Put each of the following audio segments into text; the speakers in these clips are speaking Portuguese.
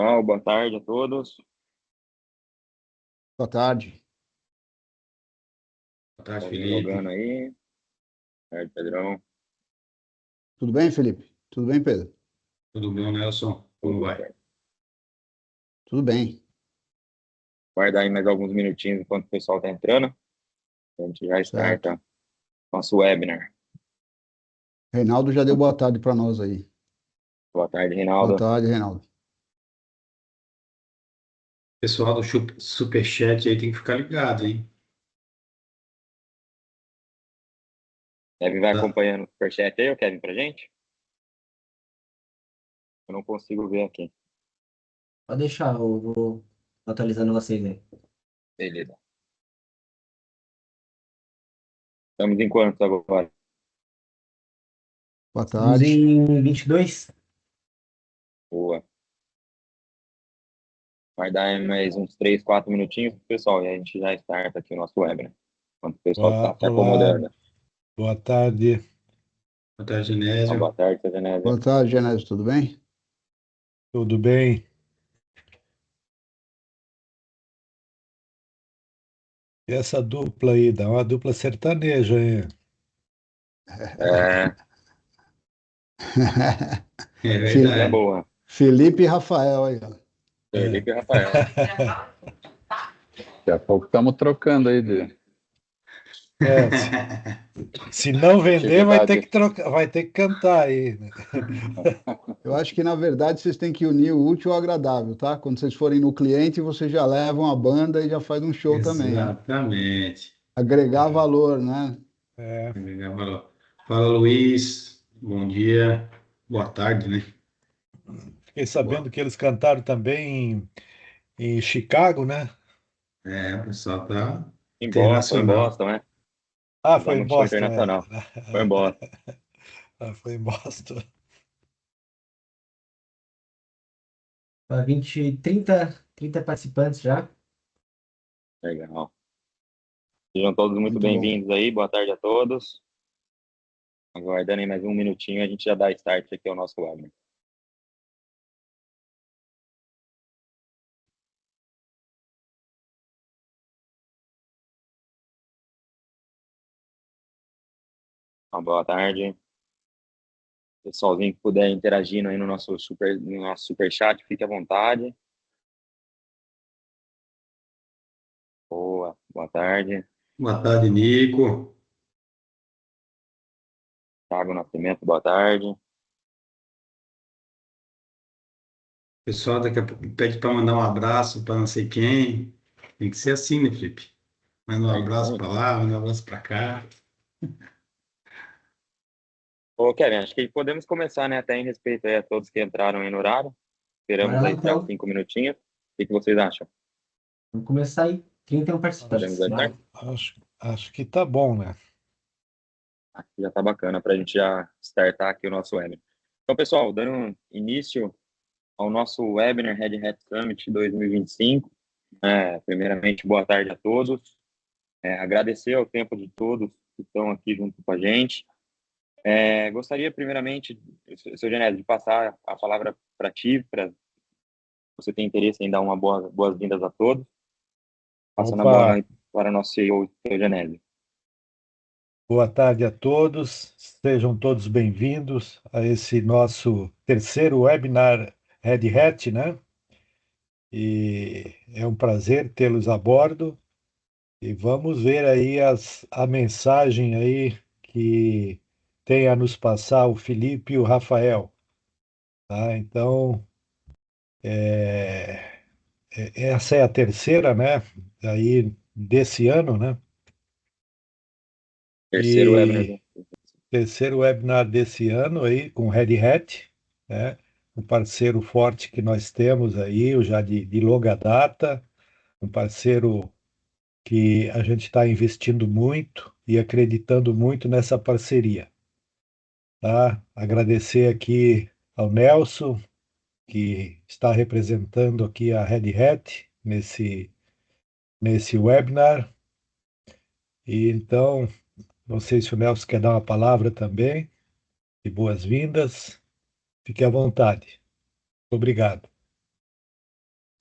Boa tarde a todos. Boa tarde. Boa tarde, Estamos jogando Felipe. aí. Boa tarde, Pedrão. Tudo bem, Felipe? Tudo bem, Pedro? Tudo bom, Nelson? Como Tudo vai? certo. Tudo bem. Guardar aí mais alguns minutinhos enquanto o pessoal está entrando. A gente já Certo. starta nosso webinar. Reinaldo já deu boa tarde para nós aí. Boa tarde, Boa Reinaldo. tarde, Reinaldo. Pessoal do Superchat aí tem que ficar ligado, hein? Kevin vai Tá. acompanhando o superchat aí, ô Kevin, pra gente? Eu não consigo ver aqui. Pode deixar, eu vou atualizando vocês aí. Beleza. Estamos em quantos agora? Boa Estamos tarde. em 22. Boa. Vai dar aí mais uns 3, 4 minutinhos pro pessoal e a gente já starta aqui o nosso webinar. Enquanto o pessoal está se Olá, acomodando. boa tarde. Boa tarde, Então, boa Genésio. tarde, seu Genésio. Boa tarde, Genésio. Tudo bem? Tudo bem? E essa dupla aí, dá uma dupla sertaneja, hein? É, É Fi- é verdade. boa. Felipe e Rafael aí, ó. Felipe e Rafael. Daqui a pouco estamos trocando aí de É, se não vender, vai ter que atividade. trocar, vai ter que cantar aí, né? Eu acho que, na verdade, vocês têm que unir o útil ao agradável, tá? Quando vocês forem no cliente, vocês já levam a banda e já faz um show também, hein? Exatamente. Agregar valor, né? É, Fala, Luiz. Bom dia. Boa tarde, né? fiquei Boa. sabendo que eles cantaram também em Chicago, né? É, o pessoal tá Foi em internacional. Boston, né? Ah, foi em Fizemos um show Boston, é. internacional. Foi em Boston. Ah, foi em Boston. Para 30 participantes já. Legal. Sejam todos muito Muito bom. bem-vindos aí. Boa tarde a todos. Aguardando aí mais um minutinho, a gente já dá start aqui ao nosso webinar. Então, boa tarde. Pessoalzinho que puder interagindo aí no nosso super chat, fique à vontade. Boa tarde. Boa tarde, Nico. Thiago Nascimento, boa tarde. O pessoal daqui a pouco pede para mandar um abraço para não sei quem. Tem que ser assim, né, Felipe? Manda um É isso abraço aí. para lá, manda um abraço para cá. Ô, Kevin, acho que podemos começar, né? Até em respeito aí a todos que entraram aí no horário. Bora Esperamos lá aí até os então. 5 minutinhos. O que vocês acham? Vamos começar aí. 31 Podemos participantes. dar Bora. start? Acho que tá bom, né? Aqui já tá bacana para a gente já startar aqui o nosso webinar. Então, pessoal, dando início ao nosso webinar Red Hat Summit 2025. Primeiramente, boa tarde a todos. Agradecer ao tempo de todos que estão aqui junto com a gente. Gostaria, primeiramente, seu Genésio, de passar a palavra para ti, para você ter interesse em dar uma boas-vindas a todos. Passando a bola Opa, aí para o nosso CEO, seu Genésio. boa tarde a todos. Sejam todos bem-vindos a esse nosso terceiro webinar Red Hat, né? E é um prazer tê-los a bordo. E vamos ver aí a mensagem aí que tem a nos passar o Felipe e o Rafael, tá? Então, é, essa é a terceira, né? Aí desse ano, né? Terceiro webinar. E terceiro webinar desse ano aí com Red Hat, né? Um parceiro forte que nós temos aí, já de longa data, um parceiro que a gente está investindo muito e acreditando muito nessa parceria, tá? Agradecer aqui ao Nelson, que está representando aqui a Red Hat nesse webinar. E então, não sei se o Nelson quer dar uma palavra também, de boas-vindas. Fique à vontade. Obrigado.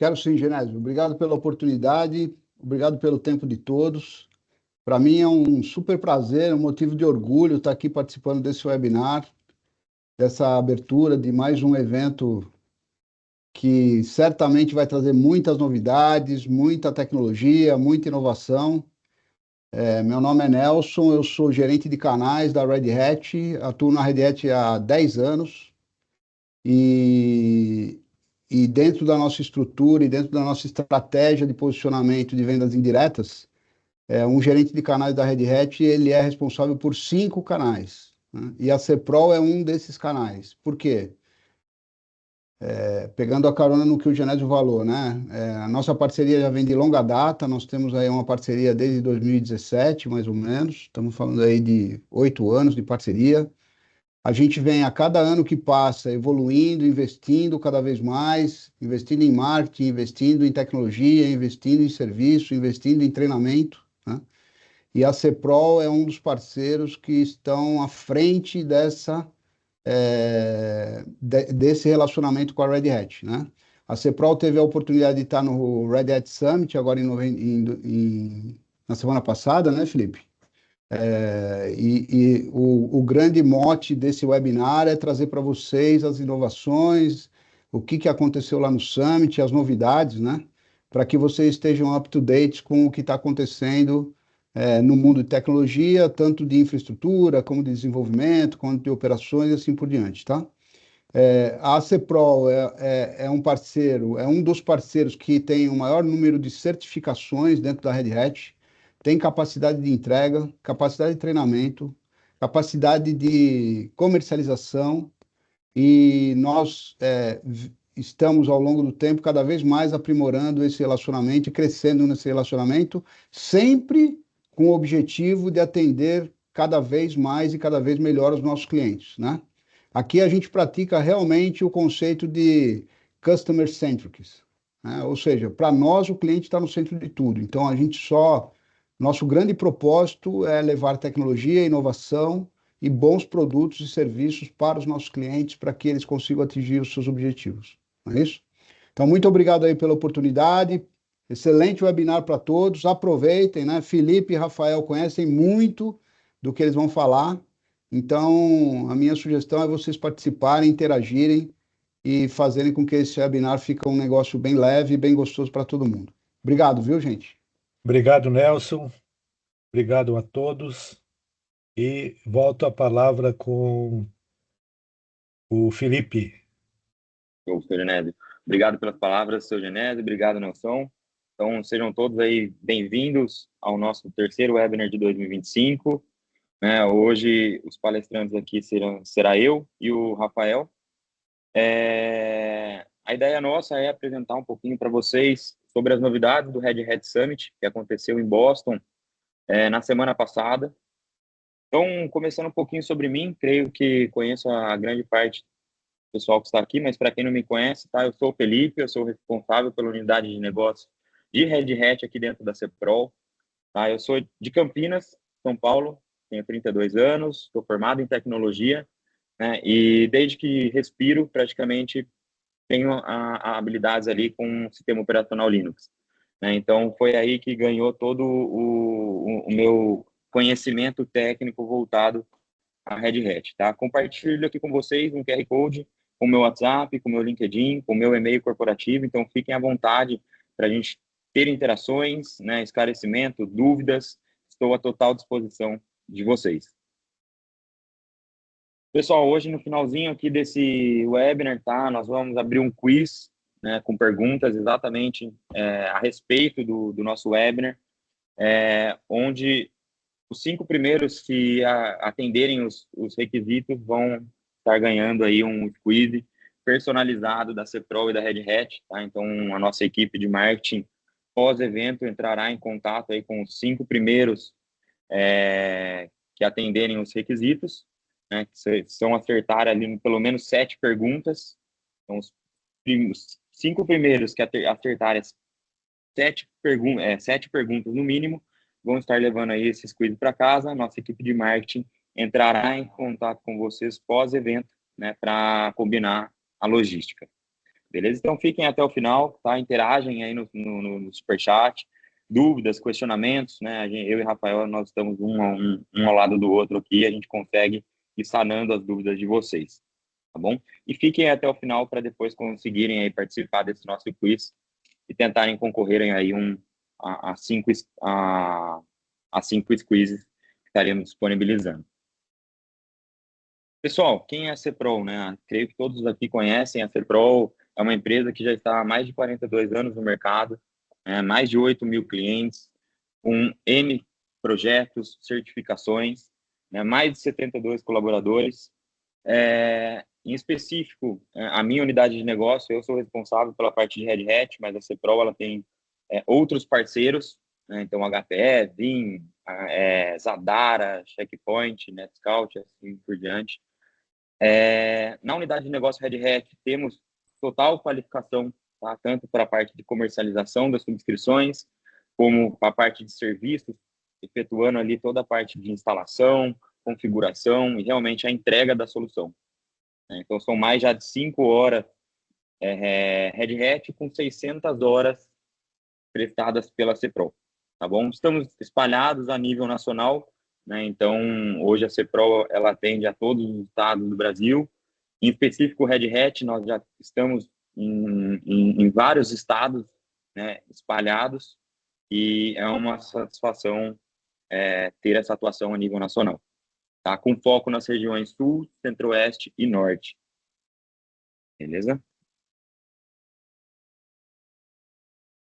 Quero sim, Genésio. Obrigado pela oportunidade, obrigado pelo tempo de todos. Para mim é um super prazer, um motivo de orgulho estar aqui participando desse webinar, dessa abertura de mais um evento que certamente vai trazer muitas novidades, muita tecnologia, muita inovação. Meu nome é Nelson, eu sou gerente de canais da Red Hat, atuo na Red Hat há 10 anos e dentro da nossa estrutura e dentro da nossa estratégia de posicionamento de vendas indiretas, um gerente de canais da Red Hat, ele é responsável por 5 canais, né? E a CPROL é um desses canais. Por quê? Pegando a carona no que o Genésio falou, né? A nossa parceria já vem de longa data, nós temos aí uma parceria desde 2017, mais ou menos, estamos falando aí de 8 anos de parceria. A gente vem a cada ano que passa evoluindo, investindo cada vez mais, investindo em marketing, investindo em tecnologia, investindo em serviço, investindo em treinamento, né? E a CPROL é um dos parceiros que estão à frente desse relacionamento com a Red Hat, né? A CPROL teve a oportunidade de estar no Red Hat Summit agora na semana passada, né, Felipe? O grande mote desse webinar é trazer para vocês as inovações, o que aconteceu lá no Summit, as novidades, né? Para que vocês estejam up to date com o que está acontecendo no mundo de tecnologia, tanto de infraestrutura, como de desenvolvimento, como de operações e assim por diante, tá? A CPROL é um parceiro, é um dos parceiros que tem o maior número de certificações dentro da Red Hat, tem capacidade de entrega, capacidade de treinamento, capacidade de comercialização, e nós estamos, ao longo do tempo, cada vez mais aprimorando esse relacionamento e crescendo nesse relacionamento, sempre com o objetivo de atender cada vez mais e cada vez melhor os nossos clientes, né? Aqui a gente pratica realmente o conceito de customer centric, né? Ou seja, para nós o cliente está no centro de tudo. Então nosso grande propósito é levar tecnologia, inovação e bons produtos e serviços para os nossos clientes para que eles consigam atingir os seus objetivos. Não é isso? Então, muito obrigado aí pela oportunidade. Excelente webinar para todos. Aproveitem, né? Felipe e Rafael conhecem muito do que eles vão falar. Então, a minha sugestão é vocês participarem, interagirem e fazerem com que esse webinar fique um negócio bem leve e bem gostoso para todo mundo. Obrigado, viu, gente? Obrigado, Nelson. Obrigado a todos. E volto a palavra com o Felipe. Seu Genésio. Obrigado pelas palavras, seu Genésio. Obrigado, Nelson. Então, sejam todos aí bem-vindos ao nosso terceiro webinar de 2025. Hoje, os palestrantes aqui será eu e o Rafael. A ideia nossa é apresentar um pouquinho para vocês sobre as novidades do Red Hat Summit, que aconteceu em Boston na semana passada. Então, começando um pouquinho sobre mim, creio que conheço a grande parte do pessoal que está aqui, mas para quem não me conhece, tá? Eu sou o Felipe, eu sou responsável pela unidade de negócio de Red Hat aqui dentro da CPROL. Tá? Eu sou de Campinas, São Paulo, tenho 32 anos, estou formado em tecnologia, né? E desde que respiro, praticamente tenho habilidades ali com o sistema operacional Linux, né? Então, foi aí que ganhou todo o meu conhecimento técnico voltado à Red Hat, tá? Compartilho aqui com vocês um QR Code com o meu WhatsApp, com o meu LinkedIn, com o meu e-mail corporativo, então fiquem à vontade para a gente ter interações, né, esclarecimento, dúvidas, estou à total disposição de vocês. Pessoal, hoje no finalzinho aqui desse webinar, tá, nós vamos abrir um quiz, né, com perguntas exatamente a respeito do nosso webinar, onde os 5 primeiros que atenderem os requisitos vão estar ganhando aí um quiz personalizado da CPROL e da Red Hat, tá? Então, a nossa equipe de marketing pós-evento entrará em contato aí com os 5 primeiros que atenderem os requisitos, né? Que são acertar ali pelo menos 7 perguntas. Então, os 5 primeiros que acertarem 7 perguntas no mínimo vão estar levando aí esses quiz para casa. Nossa equipe de marketing entrará em contato com vocês pós-evento, né, para combinar a logística. Beleza? Então fiquem até o final, tá? Interagem aí no Superchat, dúvidas, questionamentos, né? Eu e Rafael, nós estamos um ao lado do outro aqui, a gente consegue ir sanando as dúvidas de vocês, tá bom? E fiquem até o final para depois conseguirem aí participar desse nosso quiz e tentarem concorrerem aí a cinco quizzes que estaremos disponibilizando. Pessoal, quem é a CPROL, né? Creio que todos aqui conhecem a CPROL, é uma empresa que já está há mais de 42 anos no mercado, mais de 8 mil clientes, com N projetos, certificações, né? Mais de 72 colaboradores. Em específico, a minha unidade de negócio, eu sou responsável pela parte de Red Hat, mas a CPROL ela tem outros parceiros, né? Então HPE, Vim, Zadara, Checkpoint, NetScout, assim por diante. Na unidade de negócio Red Hat, temos total qualificação, tá? Tanto para a parte de comercialização das subscrições, como para a parte de serviços, efetuando ali toda a parte de instalação, configuração e realmente a entrega da solução. Então, são mais já de 5 horas Red Hat com 600 horas prestadas pela CPROL, tá bom? Estamos espalhados a nível nacional, né? Então, hoje a CPROL, ela atende a todos os estados do Brasil. Em específico, o Red Hat, nós já estamos em vários estados, né, espalhados, e é uma satisfação ter essa atuação a nível nacional, tá? Com foco nas regiões Sul, Centro-Oeste e Norte. Beleza?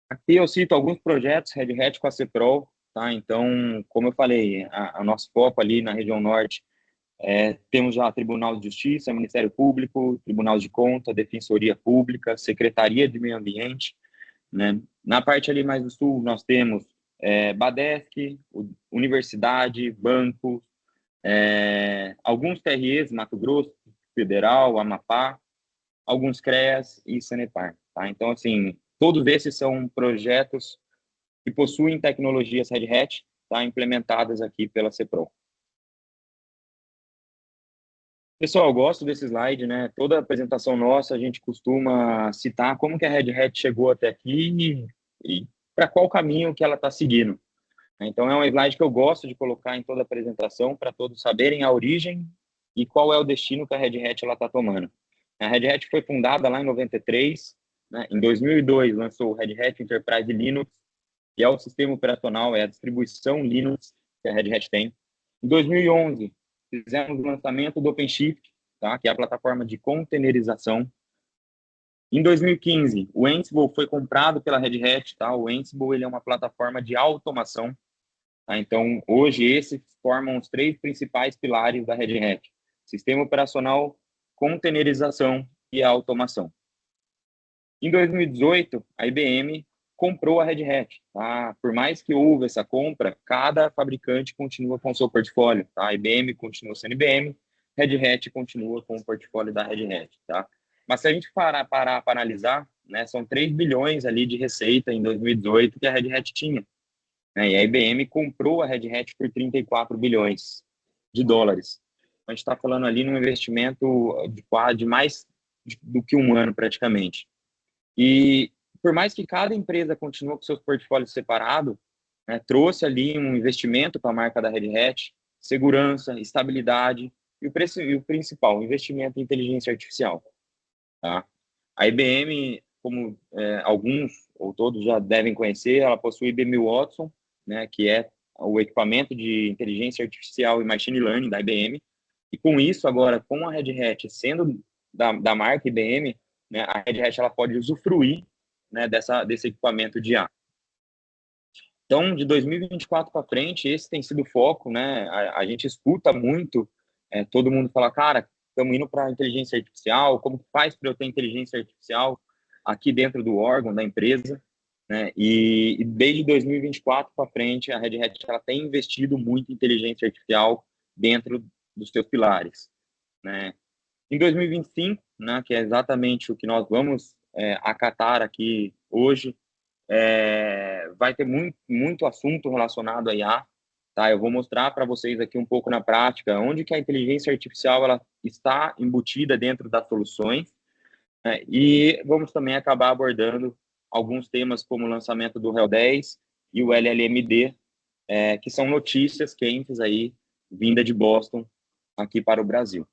Aqui eu cito alguns projetos Red Hat com a CPROL, tá? Então, como eu falei, o nosso foco ali na região Norte, temos já Tribunal de Justiça, Ministério Público, Tribunal de Contas, Defensoria Pública, Secretaria de Meio Ambiente, né? Na parte ali mais do Sul, nós temos Badesc, Universidade, Banco, alguns TREs, Mato Grosso, Federal, Amapá, alguns CREAS e Sanepar, tá? Então, assim, todos esses são projetos que possuem tecnologias Red Hat, tá? Implementadas aqui pela CPROL. Pessoal, eu gosto desse slide, né? Toda apresentação nossa, a gente costuma citar como que a Red Hat chegou até aqui e para qual caminho que ela está seguindo. Então, é um slide que eu gosto de colocar em toda apresentação para todos saberem a origem e qual é o destino que a Red Hat está tomando. A Red Hat foi fundada lá em 93, né? Em 2002 lançou o Red Hat Enterprise Linux, que é o sistema operacional, é a distribuição Linux que a Red Hat tem. Em 2011, fizemos o lançamento do OpenShift, tá? Que é a plataforma de containerização. Em 2015, o Ansible foi comprado pela Red Hat, tá? O Ansible ele é uma plataforma de automação. Tá? Então, hoje, esses formam os 3 principais pilares da Red Hat: sistema operacional, containerização e a automação. Em 2018, a IBM comprou a Red Hat. Tá? Por mais que houve essa compra, cada fabricante continua com o seu portfólio. Tá? A IBM continua sendo IBM, Red Hat continua com o portfólio da Red Hat. Tá? Mas se a gente parar para analisar, né, são 3 bilhões ali de receita em 2018 que a Red Hat tinha. E a IBM comprou a Red Hat por 34 bilhões de dólares. A gente está falando ali num investimento de mais do que um ano, praticamente. E por mais que cada empresa continue com seus portfólios separados, né, trouxe ali um investimento para a marca da Red Hat, segurança, estabilidade e o principal, investimento em inteligência artificial. Tá? A IBM, como alguns ou todos já devem conhecer, ela possui o IBM Watson, né, que é o equipamento de inteligência artificial e machine learning da IBM. E com isso, agora, com a Red Hat sendo da marca IBM, né, a Red Hat ela pode usufruir, né, desse equipamento de IA. Então, de 2024 para frente, esse tem sido o foco, né? A gente escuta muito todo mundo falar, cara, estamos indo para a inteligência artificial, como faz para eu ter inteligência artificial aqui dentro do órgão, da empresa, né? E desde 2024 para frente, a Red Hat ela tem investido muito em inteligência artificial dentro dos seus pilares, né? Em 2025, né, que é exatamente o que nós vamos acatar aqui hoje, vai ter muito assunto relacionado a IA, tá? Eu vou mostrar para vocês aqui um pouco na prática onde que a inteligência artificial ela está embutida dentro das soluções E vamos também acabar abordando alguns temas como o lançamento do RHEL 10 e o LLMD, que são notícias quentes aí, vinda de Boston aqui para o Brasil.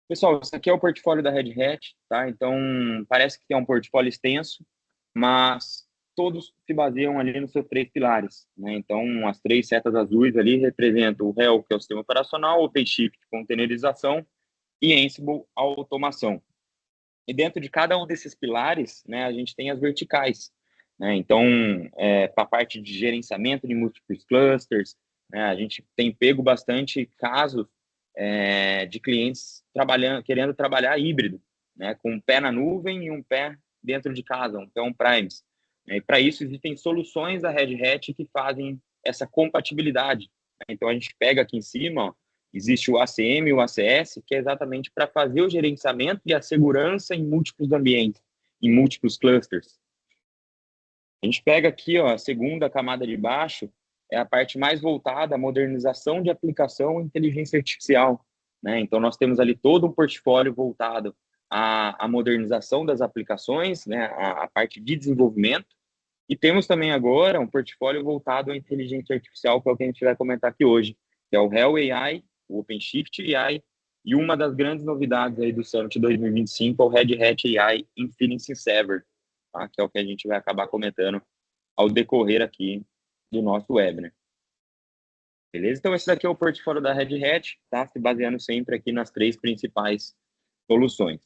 Pessoal, esse aqui é o portfólio da Red Hat, tá? Então, parece que é um portfólio extenso, mas todos se baseiam ali nos seus 3 pilares, né? Então, as 3 setas azuis ali representam o RHEL, que é o sistema operacional, o OpenShift, containerização, e Ansible, a automação. E dentro de cada um desses pilares, né, a gente tem as verticais, né? Então, para a parte de gerenciamento de múltiplos clusters, né, a gente tem pego bastante casos de clientes querendo trabalhar híbrido, né, com um pé na nuvem e um pé dentro de casa, um pé on-premise. E para isso existem soluções da Red Hat que fazem essa compatibilidade. Então a gente pega aqui em cima, ó, existe o ACM e o ACS, que é exatamente para fazer o gerenciamento e a segurança em múltiplos ambientes, em múltiplos clusters. A gente pega aqui, ó, a segunda camada de baixo, é a parte mais voltada à modernização de aplicação e inteligência artificial, né? Então, nós temos ali todo um portfólio voltado à modernização das aplicações, né? A parte de desenvolvimento. E temos também agora um portfólio voltado à inteligência artificial, que é o que a gente vai comentar aqui hoje, que é o RHEL AI, o OpenShift AI, e uma das grandes novidades aí do Summit 2025 é o Red Hat AI Infinity Server, tá? Que é o que a gente vai acabar comentando ao decorrer aqui do nosso webinar. Beleza? Então, esse daqui é o portfólio da Red Hat, tá? Se baseando sempre aqui nas 3 principais soluções.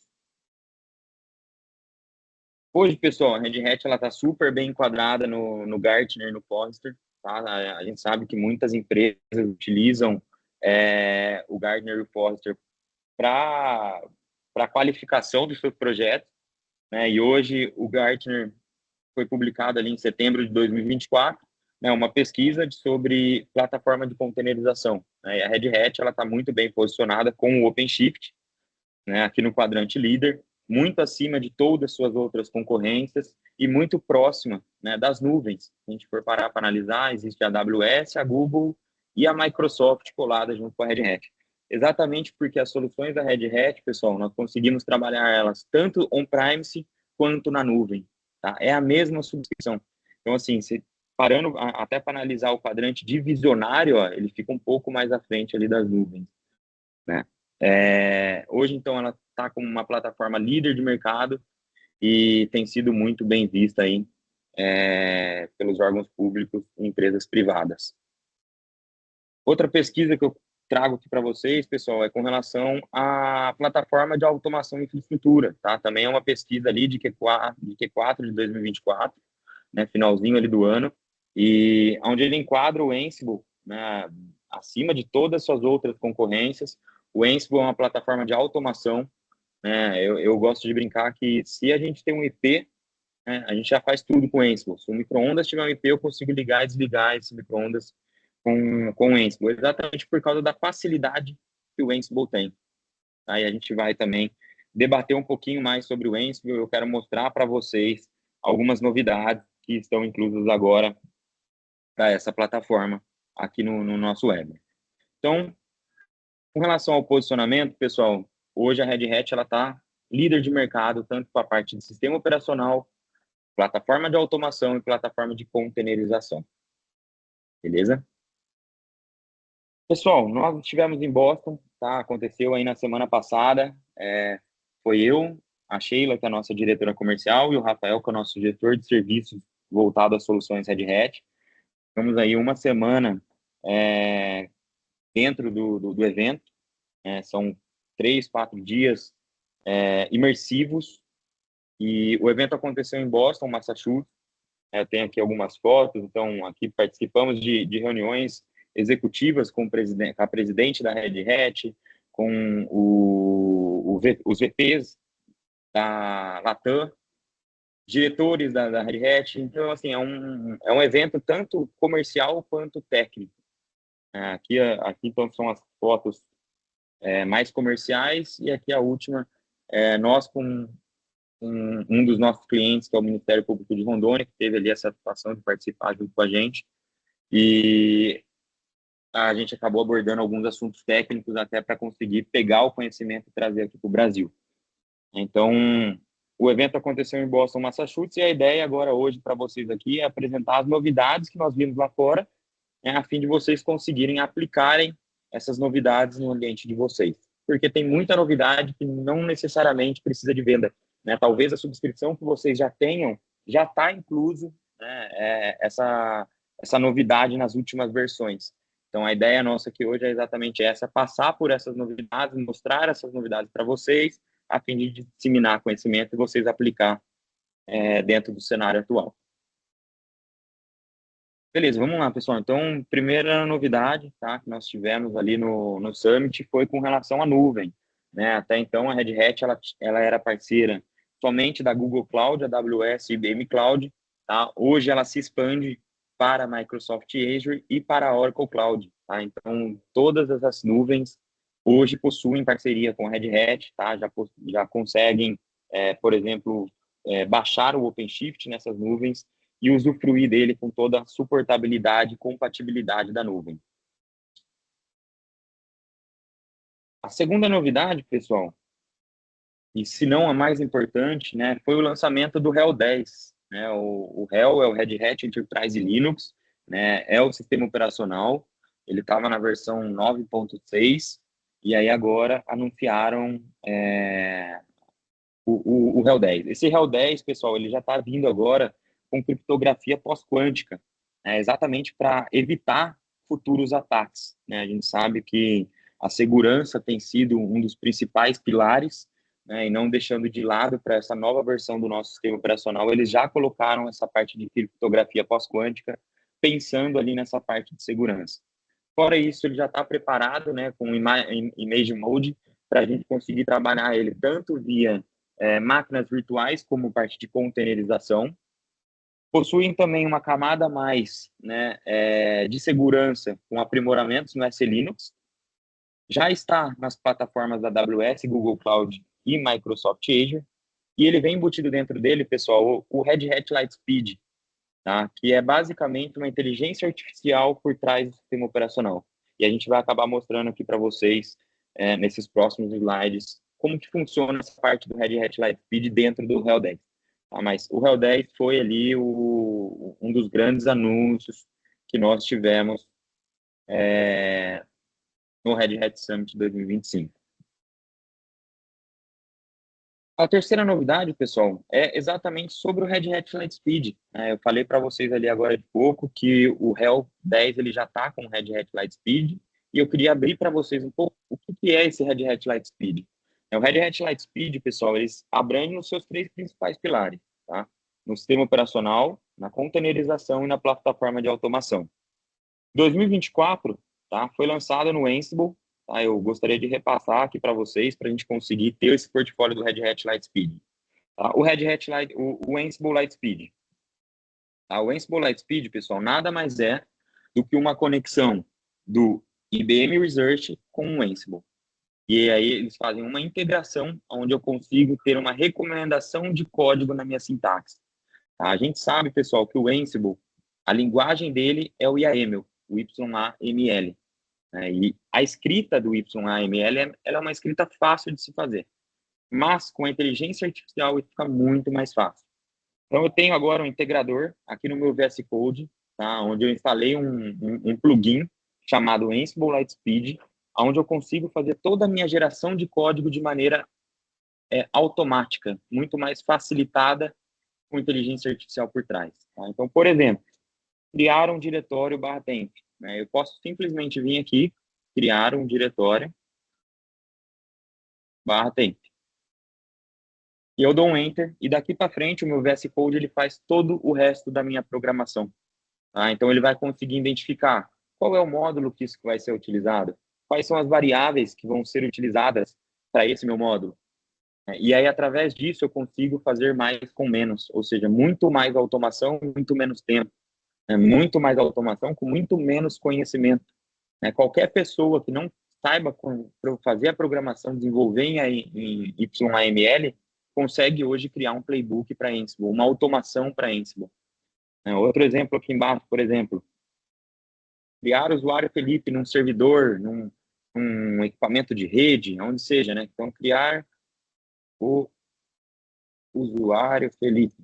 Hoje, pessoal, a Red Hat está super bem enquadrada no Gartner, no Forrester. Tá? A gente sabe que muitas empresas utilizam o Gartner e o Forrester para a qualificação dos seus projetos, né? E hoje o Gartner foi publicado ali em setembro de 2024, né, uma pesquisa sobre plataforma de containerização, né? E a Red Hat ela está muito bem posicionada com o OpenShift, né, aqui no quadrante líder, muito acima de todas as suas outras concorrências e muito próxima, né, das nuvens. Se a gente for parar para analisar, existe a AWS, a Google e a Microsoft colada junto com a Red Hat. Exatamente porque as soluções da Red Hat, pessoal, nós conseguimos trabalhar elas tanto on-premise quanto na nuvem. Tá? É a mesma subscrição. Então, assim, parando até para analisar o quadrante divisionário, ó, ele fica um pouco mais à frente ali das nuvens, né? Hoje, então, ela está como uma plataforma líder de mercado e tem sido muito bem vista aí, pelos órgãos públicos e empresas privadas. Outra pesquisa que eu trago aqui para vocês, pessoal, é com relação à plataforma de automação e infraestrutura, tá? Também é uma pesquisa ali de Q4 de 2024, né, finalzinho ali do ano, e onde ele enquadra o Ansible, né, acima de todas as suas outras concorrências. O Ansible é uma plataforma de automação, né? Eu gosto de brincar que se a gente tem um IP, né, a gente já faz tudo com o Ansible. Se o micro-ondas tiver um IP, eu consigo ligar e desligar esse micro-ondas com o Ansible, exatamente por causa da facilidade que o Ansible tem. Aí a gente vai também debater um pouquinho mais sobre o Ansible. Eu quero mostrar para vocês algumas novidades que estão inclusas agora para essa plataforma aqui no nosso web. Então, com relação ao posicionamento, pessoal, hoje a Red Hat ela está líder de mercado, tanto para a parte de sistema operacional, plataforma de automação e plataforma de containerização. Beleza? Pessoal, nós estivemos em Boston, tá? Aconteceu aí na semana passada. Foi eu, a Sheila, que é a nossa diretora comercial, e o Rafael, que é o nosso diretor de serviços voltado às soluções Red Hat. Ficamos aí uma semana dentro do evento. São 3, 4 dias imersivos. E o evento aconteceu em Boston, Massachusetts. Eu tenho aqui algumas fotos. Então, aqui participamos de reuniões executivas com a presidente da Red Hat, com os VPs da Latam, diretores da Red Hat. Então, assim, é um evento tanto comercial quanto técnico. Aqui então, são as fotos mais comerciais, e aqui a última, nós com um dos nossos clientes, que é o Ministério Público de Rondônia, que teve ali a satisfação de participar junto com a gente. E a gente acabou abordando alguns assuntos técnicos até para conseguir pegar o conhecimento e trazer aqui para o Brasil. Então, o evento aconteceu em Boston, Massachusetts, e a ideia agora hoje para vocês aqui é apresentar as novidades que nós vimos lá fora, né, a fim de vocês conseguirem aplicarem essas novidades no ambiente de vocês. Porque tem muita novidade que não necessariamente precisa de venda, né? Talvez a subscrição que vocês já tenham já está incluso, né, essa novidade nas últimas versões. Então, a ideia nossa aqui hoje é exatamente essa, passar por essas novidades, mostrar essas novidades para vocês, a fim de disseminar conhecimento e vocês aplicar dentro do cenário atual. Beleza, vamos lá, pessoal. Então, primeira novidade, tá, que nós tivemos ali no Summit foi com relação à nuvem, né? Até então, a Red Hat, ela era parceira somente da Google Cloud, AWS e IBM Cloud, tá? Hoje ela se expande para a Microsoft Azure e para a Oracle Cloud, tá? Então, todas essas nuvens hoje possuem parceria com a Red Hat, tá? Já conseguem, por exemplo, baixar o OpenShift nessas nuvens e usufruir dele com toda a suportabilidade e compatibilidade da nuvem. A segunda novidade, pessoal, e se não a mais importante, né, foi o lançamento do RHEL 10. Né? O RHEL é o Red Hat Enterprise Linux, né, é o sistema operacional, ele estava na versão 9.6, e aí agora anunciaram o RHEL 10. Esse RHEL 10, pessoal, ele já está vindo agora com criptografia pós-quântica, exatamente para evitar futuros ataques, né? A gente sabe que a segurança tem sido um dos principais pilares, né? E não deixando de lado para essa nova versão do nosso sistema operacional, eles já colocaram essa parte de criptografia pós-quântica, pensando ali nessa parte de segurança. Fora isso, ele já está preparado, né, com Image Mode, para a gente conseguir trabalhar ele tanto via máquinas virtuais como parte de containerização. Possuem também uma camada a mais, né, de segurança com aprimoramentos no SLinux. Já está nas plataformas da AWS, Google Cloud e Microsoft Azure. E ele vem embutido dentro dele, pessoal, o Red Hat Lightspeed, tá? Que é basicamente uma inteligência artificial por trás do sistema operacional. E a gente vai acabar mostrando aqui para vocês, nesses próximos slides, como que funciona essa parte do Red Hat Lightspeed dentro do RHEL 10. Tá? Mas o RHEL 10 foi ali um dos grandes anúncios que nós tivemos no Red Hat Summit 2025. A terceira novidade, pessoal, é exatamente sobre o Red Hat Lightspeed. Eu falei para vocês ali agora de pouco que o RHEL 10 ele já está com o Red Hat Lightspeed, e eu queria abrir para vocês um pouco o que é esse Red Hat Lightspeed. O Red Hat Lightspeed, pessoal, eles abrangem os seus três principais pilares, tá? No sistema operacional, na containerização e na plataforma de automação. 2024, tá? Foi lançado no Ansible. Tá, eu gostaria de repassar aqui para vocês, para a gente conseguir ter esse portfólio do Red Hat Lightspeed. Tá? O Ansible Lightspeed. Tá? O Ansible Lightspeed, pessoal, nada mais é do que uma conexão do IBM Research com o Ansible. E aí eles fazem uma integração onde eu consigo ter uma recomendação de código na minha sintaxe. Tá? A gente sabe, pessoal, que o Ansible, a linguagem dele é o YAML, o YAML. E a escrita do YAML ela é uma escrita fácil de se fazer, mas com a inteligência artificial isso fica muito mais fácil. Então eu tenho agora um integrador aqui no meu VS Code, tá, onde eu instalei um plugin chamado Ansible Lightspeed, onde eu consigo fazer toda a minha geração de código de maneira automática, muito mais facilitada com inteligência artificial por trás. Tá? Então, por exemplo, criar um diretório /temp. Eu posso simplesmente vir aqui, criar um diretório /temp. E eu dou um Enter, e daqui para frente o meu VS Code ele faz todo o resto da minha programação. Tá? Então ele vai conseguir identificar qual é o módulo que isso vai ser utilizado, quais são as variáveis que vão ser utilizadas para esse meu módulo. E aí, através disso, eu consigo fazer mais com menos, ou seja, muito mais automação, muito menos tempo. Muito mais automação com muito menos conhecimento. Qualquer pessoa que não saiba fazer a programação, desenvolver em YAML, consegue hoje criar um playbook para Ansible, uma automação para Ansible. Outro exemplo aqui embaixo, por exemplo, criar o usuário Felipe num servidor, num equipamento de rede, onde seja, né? Então, criar o usuário Felipe.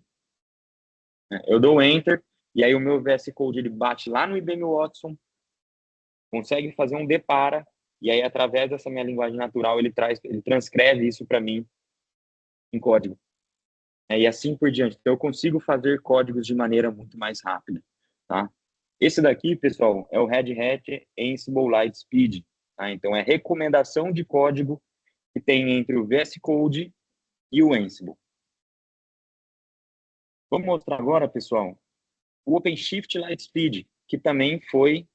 Eu dou Enter, e aí o meu VS Code ele bate lá no IBM Watson, consegue fazer um depara, e aí através dessa minha linguagem natural ele transcreve isso para mim em código. E assim por diante. Então eu consigo fazer códigos de maneira muito mais rápida, tá? Esse daqui, pessoal, é o Red Hat Ansible Lightspeed, tá? Então é recomendação de código que tem entre o VS Code e o Ansible. Vou mostrar agora, pessoal, o OpenShift Lightspeed, que também foi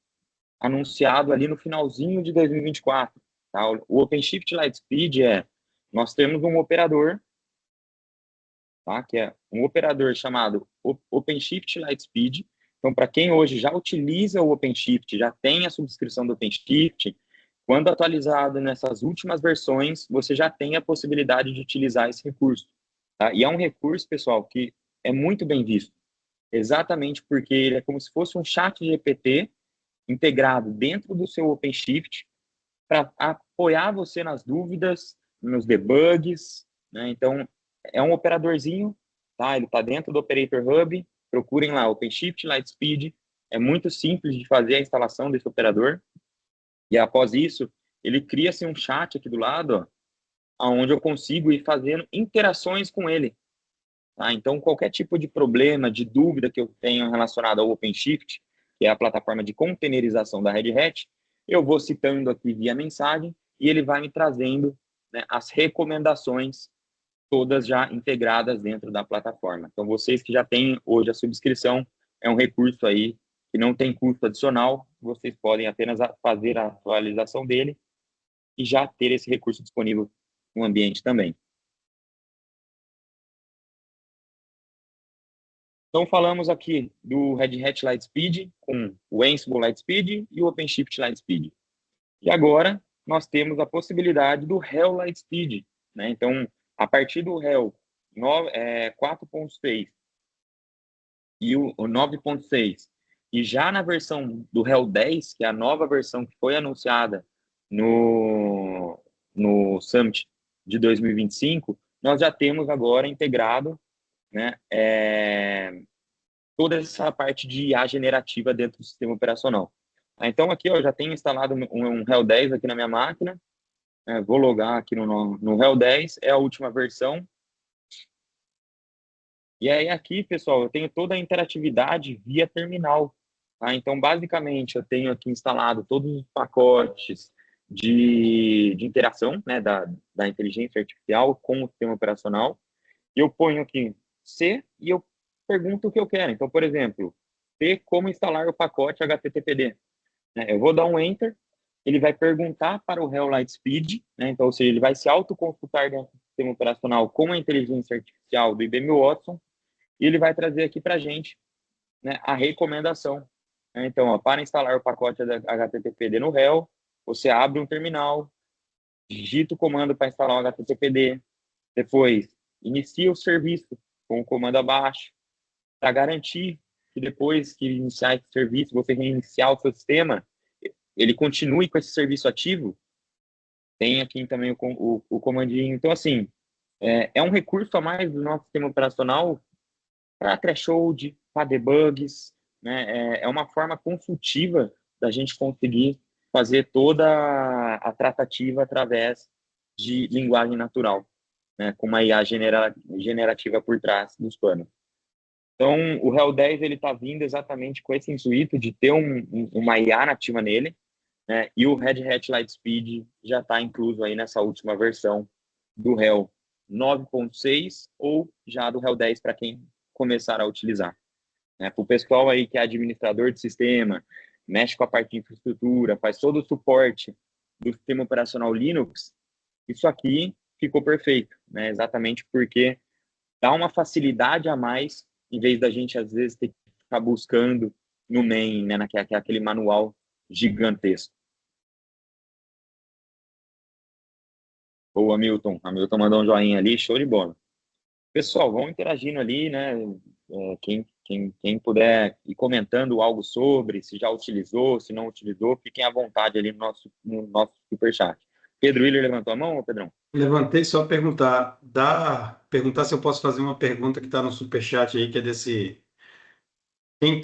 anunciado ali no finalzinho de 2024. Tá? O OpenShift Lightspeed nós temos um operador, tá? Que é um operador chamado OpenShift Lightspeed. Então, para quem hoje já utiliza o OpenShift, já tem a subscrição do OpenShift, quando atualizado nessas últimas versões, você já tem a possibilidade de utilizar esse recurso. Tá? E é um recurso, pessoal, que é muito bem visto, exatamente porque ele é como se fosse um chat GPT integrado dentro do seu OpenShift para apoiar você nas dúvidas, nos debugs, né? Então, é um operadorzinho, tá? Ele está dentro do Operator Hub, procurem lá, OpenShift Lightspeed, é muito simples de fazer a instalação desse operador, e após isso, ele cria-se um chat aqui do lado, ó, onde eu consigo ir fazendo interações com ele, tá? Então, qualquer tipo de problema, de dúvida que eu tenha relacionado ao OpenShift, que é a plataforma de containerização da Red Hat, eu vou citando aqui via mensagem e ele vai me trazendo, né, as recomendações todas já integradas dentro da plataforma. Então, vocês que já têm hoje a subscrição, é um recurso aí que não tem custo adicional, vocês podem apenas fazer a atualização dele e já ter esse recurso disponível no ambiente também. Então, falamos aqui do Red Hat Lightspeed com o Ansible Lightspeed e o OpenShift Lightspeed. E agora, nós temos a possibilidade do Hell Lightspeed, né? Então, a partir do Hell 4.6 e o 9.6, e já na versão do Hell 10, que é a nova versão que foi anunciada no Summit de 2025, nós já temos agora integrado, né, toda essa parte de IA generativa dentro do sistema operacional. Então, aqui eu já tenho instalado um Hell 10 aqui na minha máquina. Vou logar aqui no Hell 10, é a última versão. E aí aqui, pessoal, eu tenho toda a interatividade via terminal. Tá? Então, basicamente, eu tenho aqui instalado todos os pacotes de interação, né, da inteligência artificial com o sistema operacional. E eu ponho aqui C e eu pergunto o que eu quero. Então, por exemplo, C, como instalar o pacote HTTPD. Eu vou dar um Enter, ele vai perguntar para o Hell Lightspeed, né? Então, ou seja, ele vai se autoconsultar dentro do sistema operacional com a inteligência artificial do IBM Watson, e ele vai trazer aqui para a gente, né, a recomendação. Então, ó, para instalar o pacote HTTPD no Hell, você abre um terminal, digita o comando para instalar o HTTPD, depois inicia o serviço com o comando abaixo, para garantir que depois que iniciar esse serviço, você reiniciar o seu sistema, ele continue com esse serviço ativo, tem aqui também o comandinho. Então, assim, é um recurso a mais do nosso sistema operacional para threshold, para debugs, né? É uma forma consultiva da gente conseguir fazer toda a tratativa através de linguagem natural, né? Com uma IA generativa por trás dos panos. Então, o Hell 10 ele está vindo exatamente com esse intuito de ter uma IA nativa nele, né? E o Red Hat Lightspeed já está incluso aí nessa última versão do Hell 9.6 ou já do Hell 10 para quem começar a utilizar. Para o pessoal aí que é administrador de sistema, mexe com a parte de infraestrutura, faz todo o suporte do sistema operacional Linux, isso aqui ficou perfeito, né? Exatamente porque dá uma facilidade a mais, em vez da gente, às vezes, ter que ficar buscando no main, né, aquele manual gigantesco. O Hamilton mandou um joinha ali, show de bola. Pessoal, vão interagindo ali, né? Quem puder ir comentando algo sobre, se já utilizou, se não utilizou, fiquem à vontade ali no nosso superchat. Pedro Willer levantou a mão, ô Pedrão? Levantei só perguntar se eu posso fazer uma pergunta que está no superchat aí, que é desse. Quem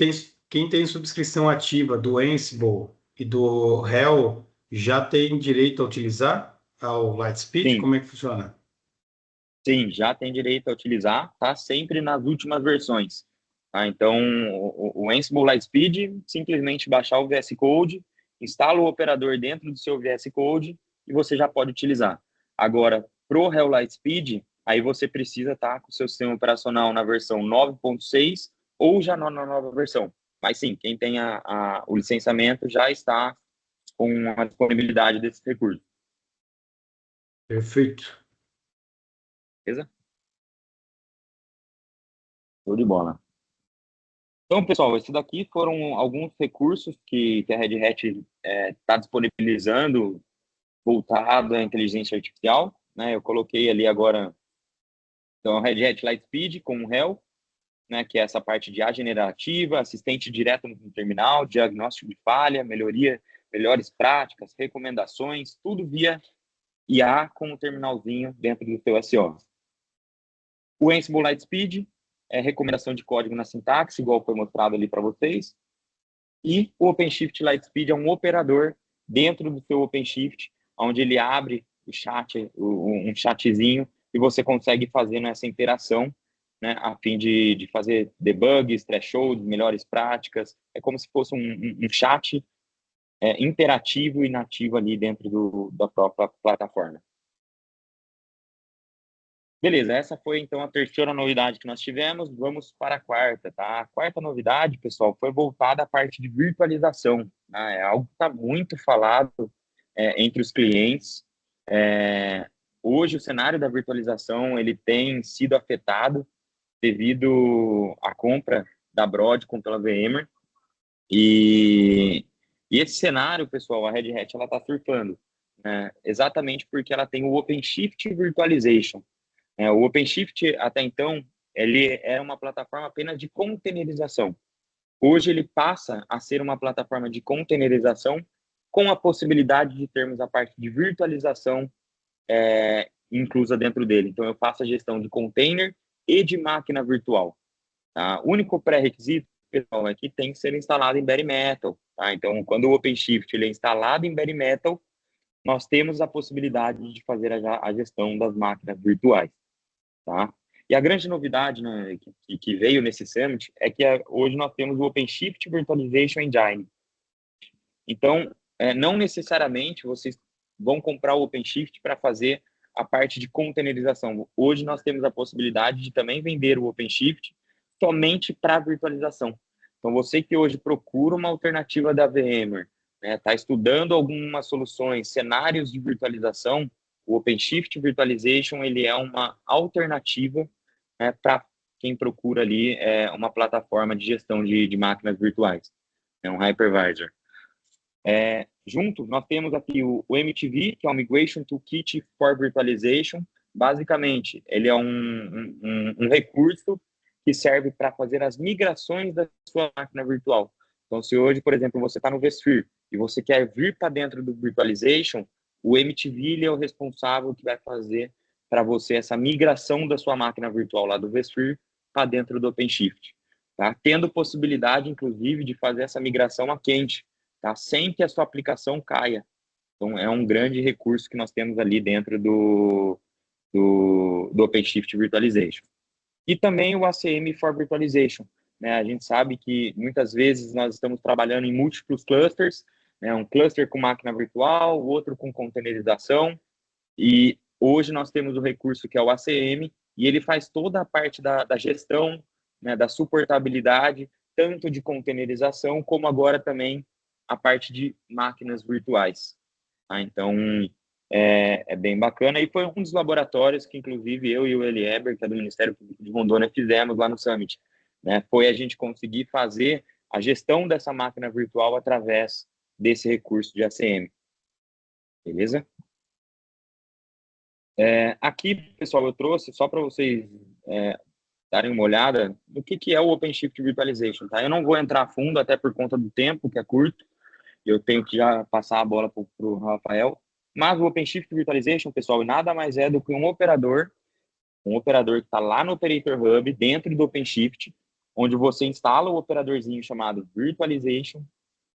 tem subscrição ativa do Ansible e do Hell já tem direito a utilizar ao Lightspeed? Sim, Como é que funciona? sim, já tem direito a utilizar, tá? Sempre nas últimas versões. Tá? Então, o Ansible Lightspeed, simplesmente baixar o VS Code, instala o operador dentro do seu VS Code e você já pode utilizar. Agora, pro Hell Lightspeed, aí você precisa estar com o seu sistema operacional na versão 9.6 ou já na nova versão. Mas sim, quem tem o licenciamento já está com a disponibilidade desse recurso. Perfeito. Beleza? Show de bola. Então, pessoal, esses daqui foram alguns recursos que a Red Hat está disponibilizando voltado à inteligência artificial, né? Eu coloquei ali agora, então, a Red Hat Lightspeed com o Hell, né? Que é essa parte de IA generativa, assistente direto no terminal, diagnóstico de falha, melhores práticas, recomendações, tudo via IA com o terminalzinho dentro do seu SO. O Ansible Lightspeed é recomendação de código na sintaxe, igual foi mostrado ali para vocês. E o OpenShift Lightspeed é um operador dentro do seu OpenShift, onde ele abre o chat, um chatzinho, e você consegue fazer essa interação, né, a fim de fazer debugs, thresholds, melhores práticas. É como se fosse um chat interativo e nativo ali dentro da própria plataforma. Beleza, essa foi então a terceira novidade que nós tivemos. Vamos para a quarta, tá? A quarta novidade, pessoal, foi voltada à parte de virtualização, né? É algo que está muito falado entre os clientes. Hoje o cenário da virtualização ele tem sido afetado devido à compra da Broadcom pela VMware e esse cenário, pessoal, a Red Hat ela está surfando, né? Exatamente porque ela tem o OpenShift Virtualization. O OpenShift, até então, ele era uma plataforma apenas de containerização. Hoje ele passa a ser uma plataforma de containerização com a possibilidade de termos a parte de virtualização inclusa dentro dele. Então, eu faço a gestão de container e de máquina virtual. Tá? O único pré-requisito, pessoal, é que tem que ser instalado em Bare Metal. Tá? Então, quando o OpenShift ele é instalado em Bare Metal, nós temos a possibilidade de fazer a gestão das máquinas virtuais. Tá? E a grande novidade, né, que veio nesse Summit é que hoje nós temos o OpenShift Virtualization Engine. Então, não necessariamente vocês vão comprar o OpenShift para fazer a parte de containerização. Hoje nós temos a possibilidade de também vender o OpenShift somente para virtualização. Então, você que hoje procura uma alternativa da VMware, está estudando algumas soluções, cenários de virtualização, o OpenShift Virtualization ele é uma alternativa para quem procura ali uma plataforma de gestão de máquinas virtuais, um hypervisor. Junto, nós temos aqui o MTV, que é o Migration Toolkit for Virtualization. Basicamente, ele é um recurso que serve para fazer as migrações da sua máquina virtual. Então, se hoje, por exemplo, você está no vSphere e você quer vir para dentro do Virtualization, o MTV ele é o responsável que vai fazer para você essa migração da sua máquina virtual lá do vSphere para dentro do OpenShift. Tá? Tendo possibilidade, inclusive, de fazer essa migração a quente, tá? Sem que a sua aplicação caia. Então, é um grande recurso que nós temos ali dentro do OpenShift Virtualization. E também o ACM for Virtualization. Né? A gente sabe que muitas vezes nós estamos trabalhando em múltiplos clusters, né? Um cluster com máquina virtual, outro com containerização, e hoje nós temos o recurso que é o ACM, e ele faz toda a parte da gestão, né, da suportabilidade, tanto de containerização, como agora também a parte de máquinas virtuais. Tá? Então, é bem bacana. E foi um dos laboratórios que, inclusive, eu e o Eli Eber, que é do Ministério Público de Rondônia, fizemos lá no Summit. Né? Foi a gente conseguir fazer a gestão dessa máquina virtual através desse recurso de ACM. Beleza? Aqui, pessoal, eu trouxe só para vocês darem uma olhada no que é o OpenShift Virtualization, tá? Eu não vou entrar a fundo, até por conta do tempo, que é curto, eu tenho que já passar a bola para o Rafael, mas o OpenShift Virtualization, pessoal, nada mais é do que um operador que está lá no Operator Hub, dentro do OpenShift, onde você instala o operadorzinho chamado Virtualization,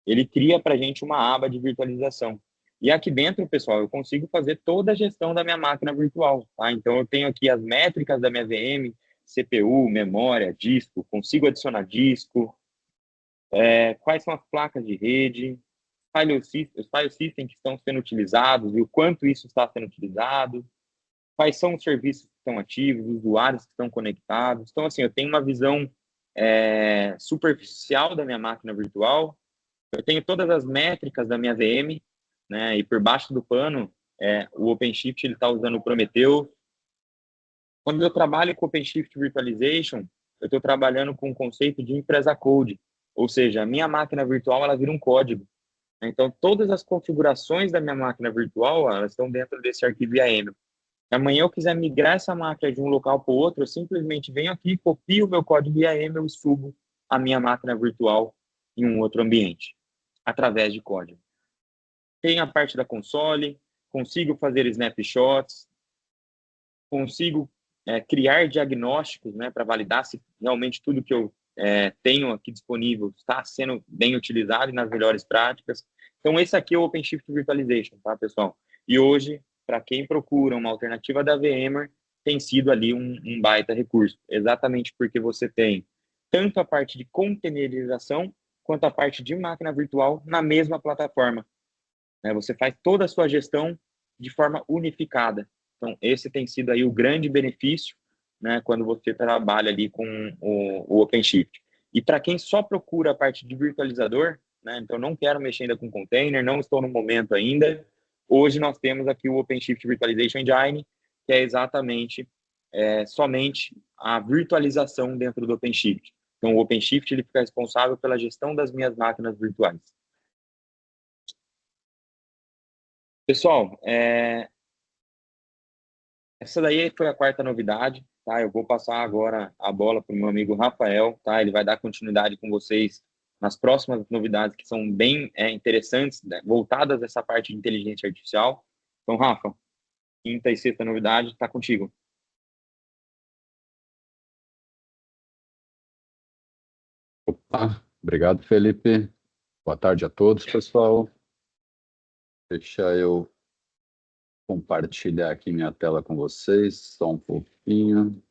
ele cria para a gente uma aba de virtualização. E aqui dentro, pessoal, eu consigo fazer toda a gestão da minha máquina virtual, tá? Então, eu tenho aqui as métricas da minha VM, CPU, memória, disco, consigo adicionar disco, quais são as placas de rede, os file systems que estão sendo utilizados e o quanto isso está sendo utilizado, quais são os serviços que estão ativos, os usuários que estão conectados. Então, assim, eu tenho uma visão superficial da minha máquina virtual, eu tenho todas as métricas da minha VM, né, e por baixo do pano, o OpenShift está usando o Prometheus. Quando eu trabalho com OpenShift Virtualization, eu estou trabalhando com o conceito de empresa code, ou seja, a minha máquina virtual ela vira um código. Então, todas as configurações da minha máquina virtual, elas estão dentro desse arquivo YAML. Se amanhã eu quiser migrar essa máquina de um local para o outro, eu simplesmente venho aqui, copio o meu código YAML e subo a minha máquina virtual em um outro ambiente, através de código. Tem a parte da console, consigo fazer snapshots, consigo criar diagnósticos, né, para validar se realmente tudo que eu tenho aqui disponível está sendo bem utilizado e nas melhores práticas. Então, esse aqui é o OpenShift Virtualization, tá, pessoal? E hoje, para quem procura uma alternativa da VMware, tem sido ali um baita recurso, exatamente porque você tem tanto a parte de containerização quanto a parte de máquina virtual na mesma plataforma. Você faz toda a sua gestão de forma unificada. Então, esse tem sido aí o grande benefício, né, quando você trabalha ali com o OpenShift. E para quem só procura a parte de virtualizador, né, então não quero mexer ainda com container, não estou no momento ainda, hoje nós temos aqui o OpenShift Virtualization Engine, que é exatamente somente a virtualização dentro do OpenShift. Então, o OpenShift ele fica responsável pela gestão das minhas máquinas virtuais. Pessoal, essa daí foi a quarta novidade, tá? Eu vou passar agora a bola para o meu amigo Rafael, tá? Ele vai dar continuidade com vocês nas próximas novidades que são bem interessantes, né? Voltadas a essa parte de inteligência artificial. Então, Rafa, quinta e sexta novidade, está contigo. Opa, obrigado, Felipe. Boa tarde a todos, pessoal. Deixa eu compartilhar aqui minha tela com vocês, só um pouquinho.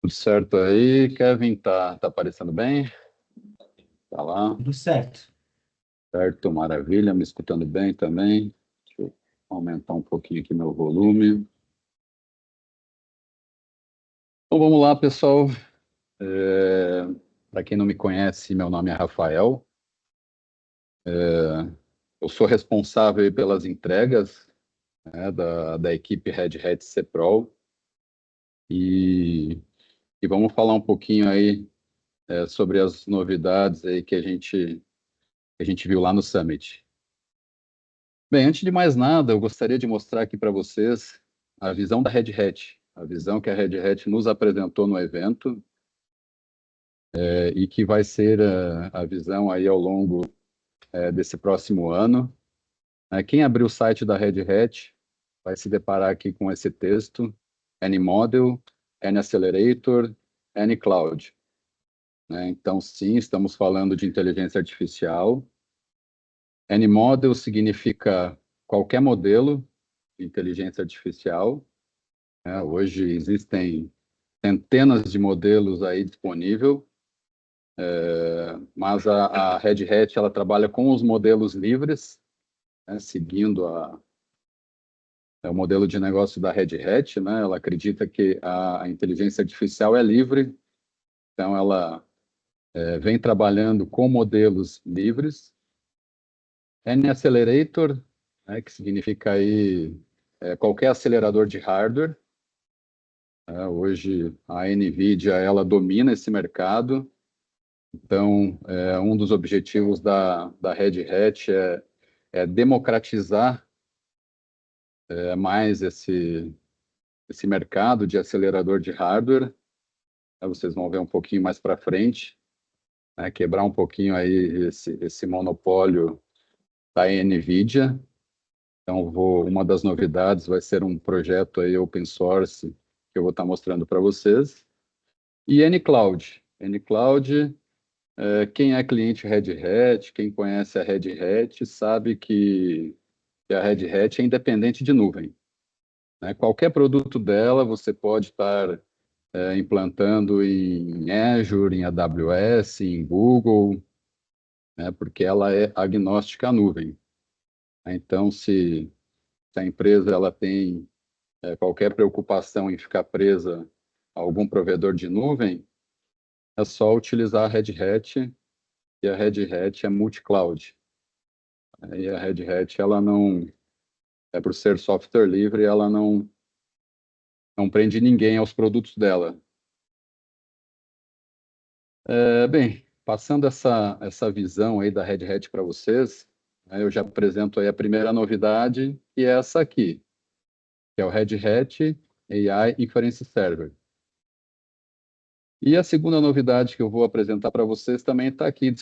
Tudo certo aí, Kevin? Tá aparecendo bem? Tá lá? Tudo certo. Certo, maravilha. Me escutando bem também? Deixa eu aumentar um pouquinho aqui meu volume. Então vamos lá, pessoal. Para quem não me conhece, meu nome é Rafael. Eu sou responsável pelas entregas, né, da equipe Red Hat CPROL. E vamos falar um pouquinho aí sobre as novidades aí que a gente viu lá no Summit. Bem, antes de mais nada, eu gostaria de mostrar aqui para vocês a visão da Red Hat, a visão que a Red Hat nos apresentou no evento, e que vai ser a visão aí ao longo desse próximo ano. Quem abrir o site da Red Hat vai se deparar aqui com esse texto: Any Model, Any Accelerator, Any Cloud. Então, sim, estamos falando de inteligência artificial. Any Model significa qualquer modelo de inteligência artificial. Hoje existem centenas de modelos aí disponíveis, mas a Red Hat ela trabalha com os modelos livres, seguindo o modelo de negócio da Red Hat, né? Ela acredita que a inteligência artificial é livre, então ela vem trabalhando com modelos livres. N-Accelerator, que significa aí qualquer acelerador de hardware. Hoje a NVIDIA ela domina esse mercado, então um dos objetivos da Red Hat democratizar mais esse mercado de acelerador de hardware. Vocês vão ver um pouquinho mais para frente, né, quebrar um pouquinho aí esse monopólio da NVIDIA. Então, uma das novidades vai ser um projeto aí open source que eu vou estar mostrando para vocês. E N-Cloud. N-Cloud, quem é cliente Red Hat, quem conhece a Red Hat, sabe que a Red Hat é independente de nuvem, né? Qualquer produto dela você pode estar implantando em Azure, em AWS, em Google, né? Porque ela é agnóstica à nuvem. Então, se a empresa ela tem qualquer preocupação em ficar presa a algum provedor de nuvem, é só utilizar a Red Hat, e a Red Hat é multi-cloud. E a Red Hat, ela não, por ser software livre, ela não prende ninguém aos produtos dela. Bem, passando essa visão aí da Red Hat para vocês, eu já apresento aí a primeira novidade, que é essa aqui, que é o Red Hat AI Inference Server. E a segunda novidade que eu vou apresentar para vocês também está aqui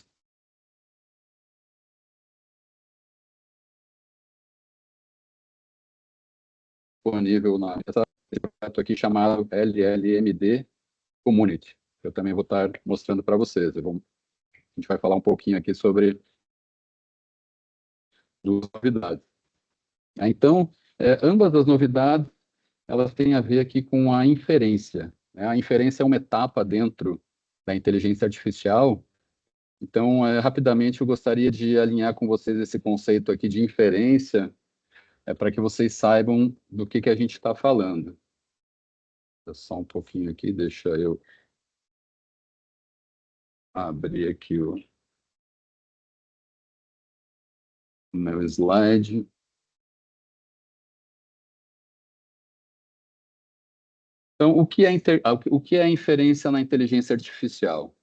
disponível nesse projeto aqui chamado LLMD Community. Eu também vou estar mostrando para vocês. A gente vai falar um pouquinho aqui sobre duas novidades. Então, ambas as novidades, elas têm a ver aqui com a inferência, né? A inferência é uma etapa dentro da inteligência artificial. Então, rapidamente, eu gostaria de alinhar com vocês esse conceito aqui de inferência, para que vocês saibam do que a gente está falando. Só um pouquinho aqui, deixa eu abrir aqui o meu slide. Então, o que é a inferência na inteligência artificial?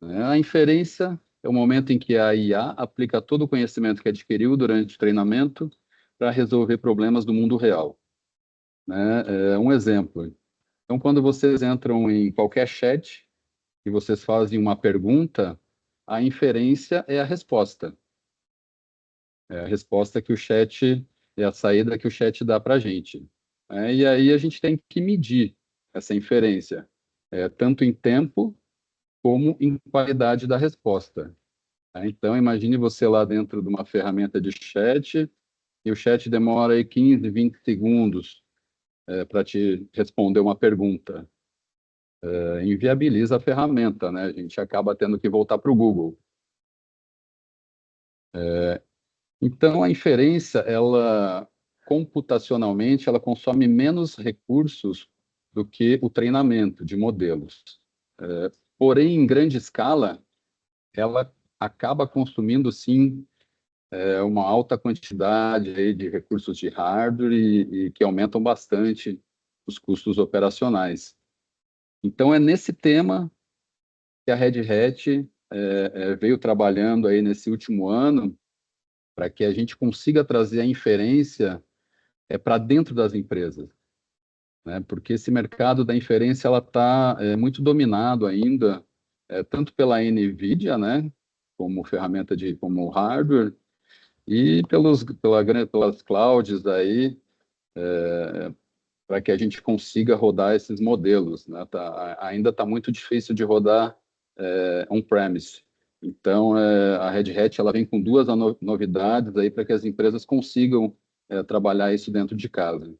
A inferência é o momento em que a IA aplica todo o conhecimento que adquiriu durante o treinamento para resolver problemas do mundo real. Um exemplo. Então, quando vocês entram em qualquer chat e vocês fazem uma pergunta, a inferência é a resposta. É a resposta que o chat, é a saída que o chat dá para a gente. E aí a gente tem que medir essa inferência, tanto em tempo como em qualidade da resposta. Então, imagine você lá dentro de uma ferramenta de chat e o chat demora aí 15, 20 segundos para te responder uma pergunta. Inviabiliza a ferramenta, né? A gente acaba tendo que voltar para o Google. Então, a inferência, ela computacionalmente, ela consome menos recursos do que o treinamento de modelos. Porém, em grande escala, ela acaba consumindo, sim, uma alta quantidade aí de recursos de hardware e que aumentam bastante os custos operacionais. Então, é nesse tema que a Red Hat veio trabalhando aí nesse último ano para que a gente consiga trazer a inferência para dentro das empresas, né? Porque esse mercado da inferência ela está muito dominado ainda, tanto pela NVIDIA, né, como ferramenta como hardware, e pelas clouds aí, para que a gente consiga rodar esses modelos, né? Ainda está muito difícil de rodar on-premise. Então, a Red Hat ela vem com duas novidades aí para que as empresas consigam trabalhar isso dentro de casa.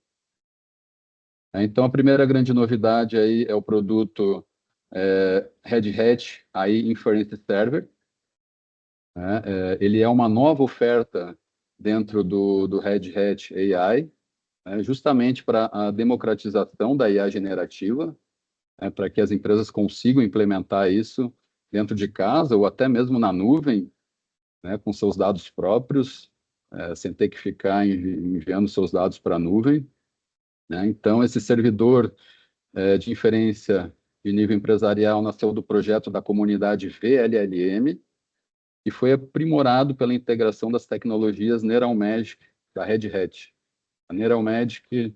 Então, a primeira grande novidade aí é o produto Red Hat AI Inference Server. Ele é uma nova oferta dentro do Red Hat AI, justamente para a democratização da IA generativa, para que as empresas consigam implementar isso dentro de casa ou até mesmo na nuvem, com seus dados próprios, sem ter que ficar enviando seus dados para a nuvem. Então, esse servidor de inferência de nível empresarial nasceu do projeto da comunidade VLLM, e foi aprimorado pela integração das tecnologias Neural Magic da Red Hat. A Neural Magic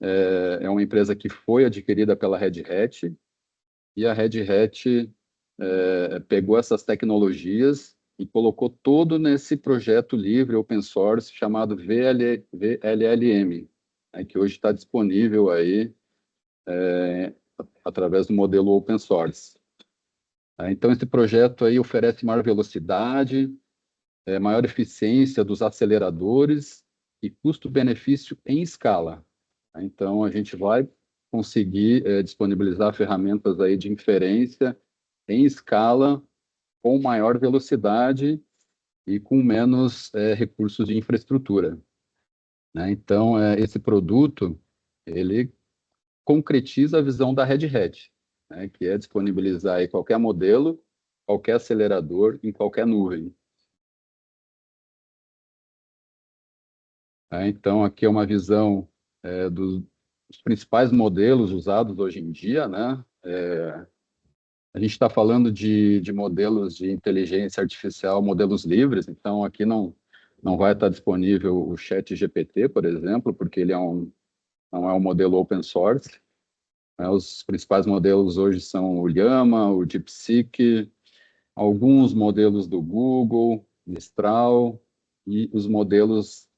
é uma empresa que foi adquirida pela Red Hat, e a Red Hat pegou essas tecnologias e colocou todo nesse projeto livre, open source, chamado VLLM, né, que hoje está disponível aí através do modelo open source. Então, esse projeto aí oferece maior velocidade, maior eficiência dos aceleradores e custo-benefício em escala. Então, a gente vai conseguir disponibilizar ferramentas aí de inferência em escala, com maior velocidade e com menos recursos de infraestrutura, né? Então, esse produto, ele concretiza a visão da Red Hat, né, que é disponibilizar aí qualquer modelo, qualquer acelerador, em qualquer nuvem. Então, aqui é uma visão dos principais modelos usados hoje em dia, né? A gente está falando de modelos de inteligência artificial, modelos livres, então aqui não vai estar disponível o ChatGPT, por exemplo, porque ele não é um modelo open source. Os principais modelos hoje são o Llama, o DeepSeek, alguns modelos do Google, Mistral e os modelos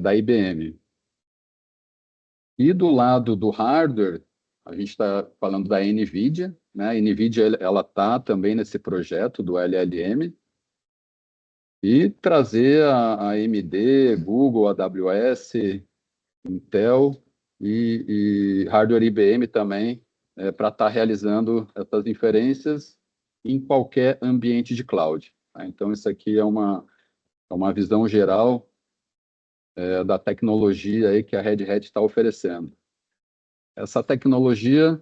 da IBM. E do lado do hardware, a gente está falando da NVIDIA, né? A NVIDIA ela está também nesse projeto do LLM, e trazer a AMD, Google, AWS, Intel e hardware IBM também para estar realizando essas inferências em qualquer ambiente de cloud. Então, isso aqui é uma visão geral da tecnologia aí que a Red Hat está oferecendo. Essa tecnologia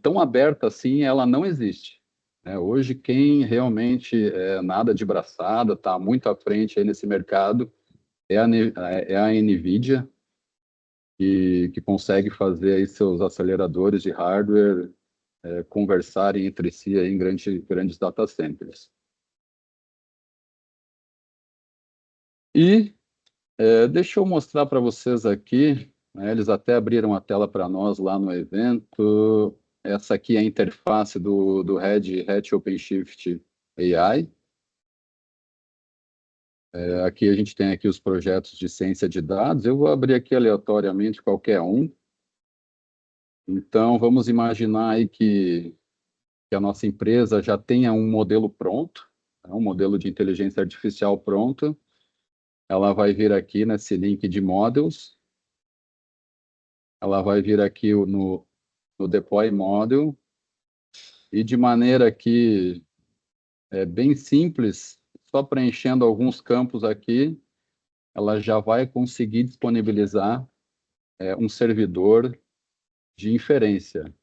tão aberta assim, ela não existe. Hoje, quem realmente nada de braçada, está muito à frente aí nesse mercado, é a NVIDIA, que consegue fazer aí seus aceleradores de hardware conversarem entre si aí em grandes data centers. E deixa eu mostrar para vocês aqui, né, eles até abriram a tela para nós lá no evento. Essa aqui é a interface do Red Hat OpenShift AI. Aqui a gente tem aqui os projetos de ciência de dados. Eu vou abrir aqui aleatoriamente qualquer um. Então, vamos imaginar aí que a nossa empresa já tenha um modelo pronto, um modelo de inteligência artificial pronto. Ela vai vir aqui nesse link de Models. Ela vai vir aqui no Deploy Model. E de maneira que bem simples, só preenchendo alguns campos aqui, ela já vai conseguir disponibilizar um servidor de inferência.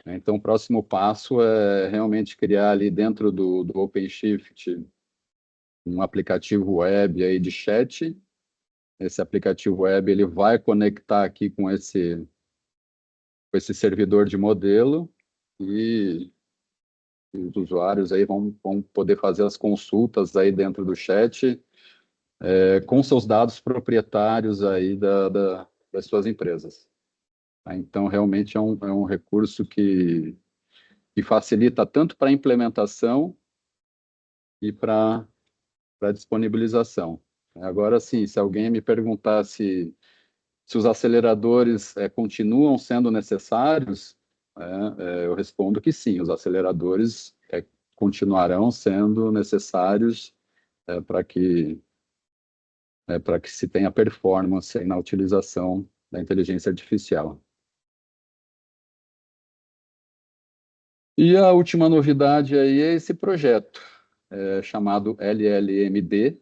Então, o próximo passo é realmente criar ali dentro do OpenShift um aplicativo web aí de chat. Esse aplicativo web ele vai conectar aqui com esse servidor de modelo, e os usuários aí vão poder fazer as consultas aí dentro do chat com seus dados proprietários aí das suas empresas. Então, realmente é um recurso que facilita tanto para a implementação e para a disponibilização. Agora, sim, se alguém me perguntar se os aceleradores continuam sendo necessários, eu respondo que sim, os aceleradores continuarão sendo necessários para que se tenha performance aí na utilização da inteligência artificial. E a última novidade aí é esse projeto, chamado LLMD,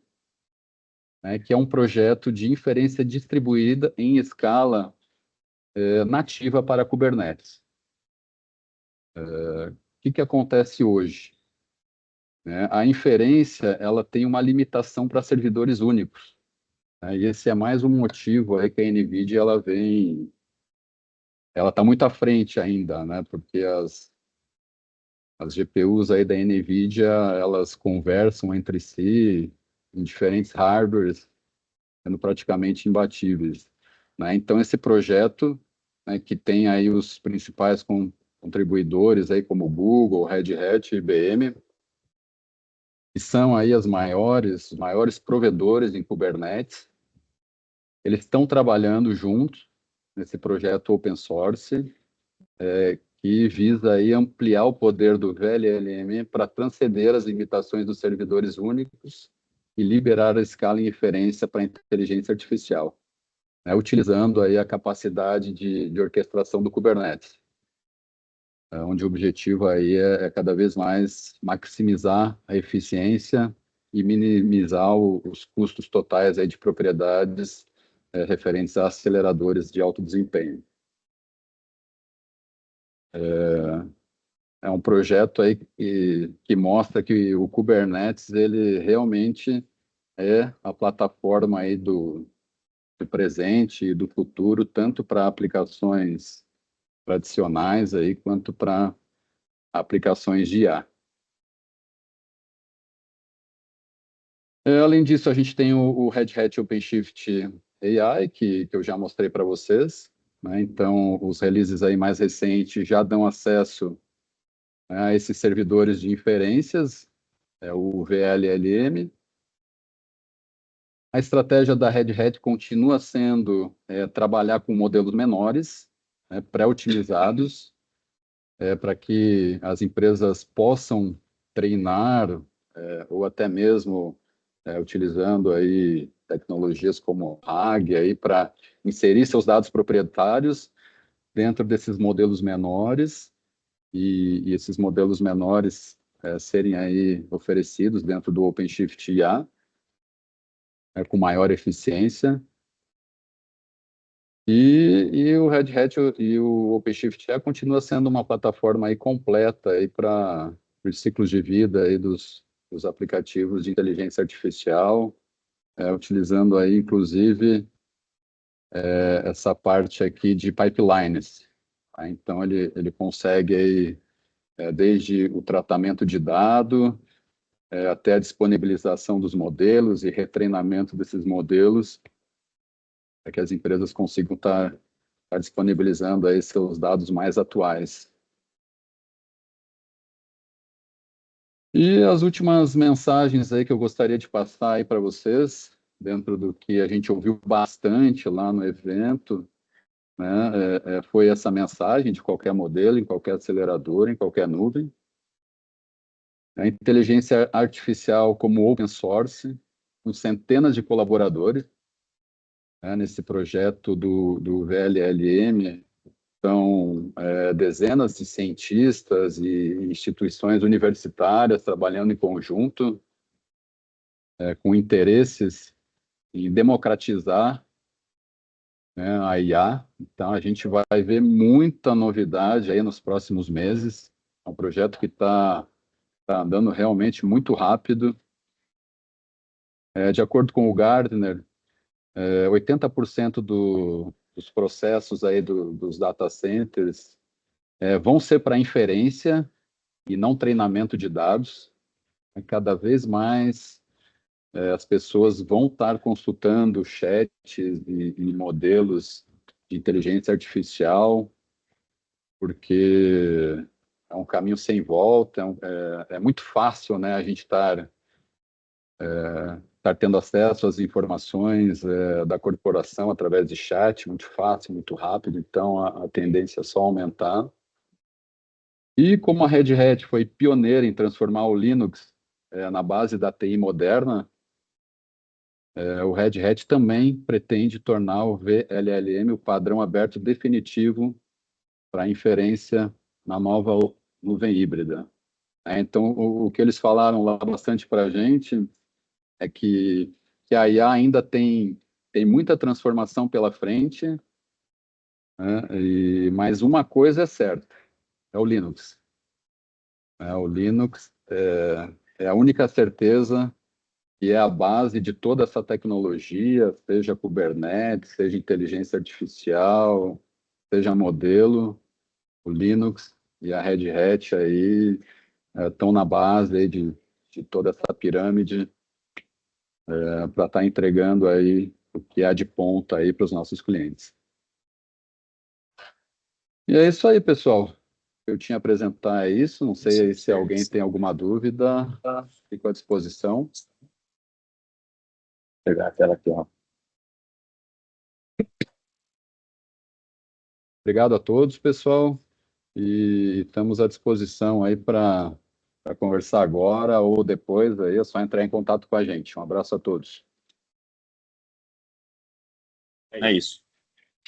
que é um projeto de inferência distribuída em escala nativa para Kubernetes. O que acontece hoje? A inferência ela tem uma limitação para servidores únicos. E esse é mais um motivo aí que a NVIDIA ela está muito à frente ainda, porque As GPUs aí da NVIDIA, elas conversam entre si em diferentes hardwares, sendo praticamente imbatíveis, né? Então, esse projeto, né, que tem aí os principais contribuidores aí como Google, Red Hat, IBM, que são aí os maiores provedores em Kubernetes, eles estão trabalhando juntos nesse projeto open source, que visa aí ampliar o poder do VLLM para transcender as limitações dos servidores únicos e liberar a escala em inferência para a inteligência artificial, né, utilizando aí a capacidade de orquestração do Kubernetes, onde o objetivo aí é cada vez mais maximizar a eficiência e minimizar os custos totais aí de propriedades referentes a aceleradores de alto desempenho. É um projeto aí que mostra que o Kubernetes ele realmente é a plataforma aí do presente e do futuro, tanto para aplicações tradicionais aí quanto para aplicações de IA. Além disso, a gente tem o Red Hat OpenShift AI, que eu já mostrei para vocês, né? Então, os releases aí mais recentes já dão acesso, né, a esses servidores de inferências, o VLLM. A estratégia da Red Hat continua sendo trabalhar com modelos menores, né, pré-otimizados, para que as empresas possam treinar, ou até mesmo utilizando aí tecnologias como RAG aí para inserir seus dados proprietários dentro desses modelos menores e esses modelos menores serem aí oferecidos dentro do OpenShift IA, com maior eficiência. E o Red Hat e o OpenShift IA continua sendo uma plataforma aí completa aí para os ciclos de vida aí dos aplicativos de inteligência artificial, utilizando aí, inclusive, essa parte aqui de pipelines. Tá? Então, ele consegue aí, desde o tratamento de dado, até a disponibilização dos modelos e retreinamento desses modelos, para que as empresas consigam estar disponibilizando aí seus dados mais atuais. E as últimas mensagens aí que eu gostaria de passar aí para vocês, dentro do que a gente ouviu bastante lá no evento, né, foi essa mensagem de qualquer modelo, em qualquer acelerador, em qualquer nuvem. A inteligência artificial como open source, com centenas de colaboradores, nesse projeto do VLLM, são dezenas de cientistas e instituições universitárias trabalhando em conjunto, com interesses em democratizar, né, a IA. Então, a gente vai ver muita novidade aí nos próximos meses. É um projeto que está andando realmente muito rápido. De acordo com o Gartner, 80% dos processos aí dos data centers vão ser para inferência e não treinamento de dados. Cada vez mais as pessoas vão estar consultando chats e modelos de inteligência artificial, porque é um caminho sem volta, é muito fácil, né, a gente estar tendo acesso às informações da corporação através de chat, muito fácil, muito rápido, então a tendência é só aumentar. E como a Red Hat foi pioneira em transformar o Linux na base da TI moderna, o Red Hat também pretende tornar o VLLM o padrão aberto definitivo para inferência na nova nuvem híbrida. Então, o que eles falaram lá bastante para a gente é que a IA ainda tem muita transformação pela frente, né? Mas uma coisa é certa, é o Linux. O Linux é a única certeza que é a base de toda essa tecnologia, seja Kubernetes, seja inteligência artificial, seja modelo, o Linux e a Red Hat aí estão na base aí de toda essa pirâmide para estar entregando aí o que há de ponta aí para os nossos clientes. E é isso aí, pessoal. Eu tinha a apresentar isso. Não sei aí se alguém tem alguma dúvida. Fico à disposição. Vou pegar a tela aqui, ó. Obrigado a todos, pessoal. E estamos à disposição aí para conversar agora ou depois. Aí é só entrar em contato com a gente. Um abraço a todos. É isso.